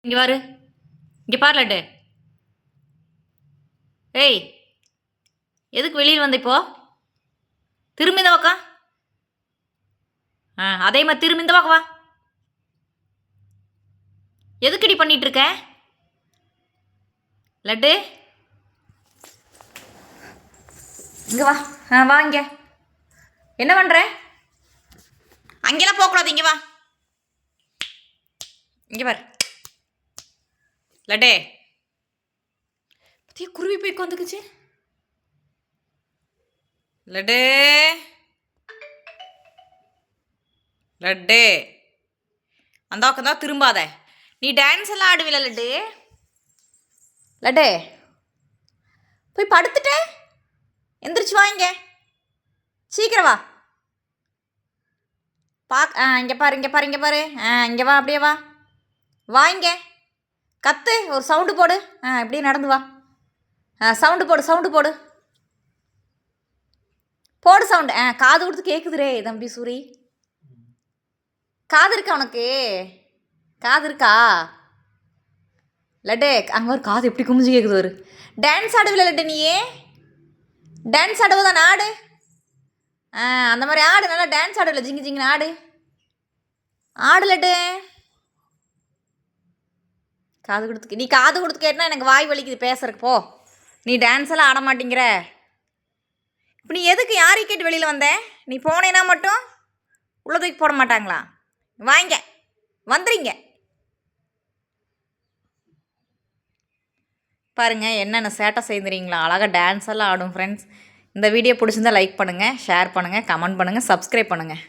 இங்கே பாரு, இங்கே பாரு லட்டு. ஏய், எதுக்கு வெளியில் வந்த இப்போ? திரும்பி இந்த பக்கம். அதே மாதிரி திரும்பி இந்த பக்கம் வா. எதுக்குடி பண்ணிட்டு இருக்க லட்டு? இங்கே வா. வா இங்கே. என்ன பண்ணுற? அங்கெல்லாம் போகக்கூடாது, இங்கே வா. இங்கே பாரு லட்டே. பத்தியா குருவி போய் உட்காந்துக்குச்சு. லட்டு லட்டு, அந்த பக்கம் தான் திரும்பாத. நீ டான்ஸ் எல்லாம் ஆடுவில லட்டு? லட்டு போய் படுத்துட்ட. எந்திரிச்சு வா இங்கே, சீக்கிரம் வா. இங்கே பாரு, இங்கே பாரு, இங்கே பாரு. இங்கே வா, அப்படியே வா. வா இங்கே. கத்து, ஒரு சவுண்டு போடு. இப்படியே நடந்து வா. சவுண்டு போடு, சவுண்டு போடு, போடு சவுண்டு. காது கொடுத்து கேட்குதுரே தம்பி சூரி. காது இருக்கா உனக்கு? காது இருக்கா லட்டு? அங்கே ஒரு காது எப்படி குமிஞ்சு கேட்குது ஒரு. டான்ஸ் ஆடுவில்ல லட்டு நீயே? டான்ஸ் ஆடுவதான் ஆடு. அந்த மாதிரி ஆடு. நல்லா டான்ஸ் ஆடுவில்ல, ஜிங்கு ஜிங்குன்னு ஆடு. ஆடு லட்டு. காது கொடுத்து நீ காது கொடுத்து கேட்டனா எனக்கு வாய் வலிக்குது பேசுறதுக்கு. போ, நீ டான்ஸ் எல்லாம் ஆட மாட்டேங்கிற. இப்போ நீ எதுக்கு யாரை கேட்டு வெளியில் வந்த? நீ போனேன்னா மட்டும் உள்ள தூக்கி போட மாட்டாங்களா? வாங்க, வந்துடுங்க. பாருங்கள் என்னென்ன சேட்டை செய்துறீங்களா. அழகாக டான்ஸ் எல்லாம் ஆடும் ஃப்ரெண்ட்ஸ். இந்த வீடியோ பிடிச்சிருந்தா லைக் பண்ணுங்கள், ஷேர் பண்ணுங்கள், கமெண்ட் பண்ணுங்கள், சப்ஸ்கிரைப் பண்ணுங்கள்.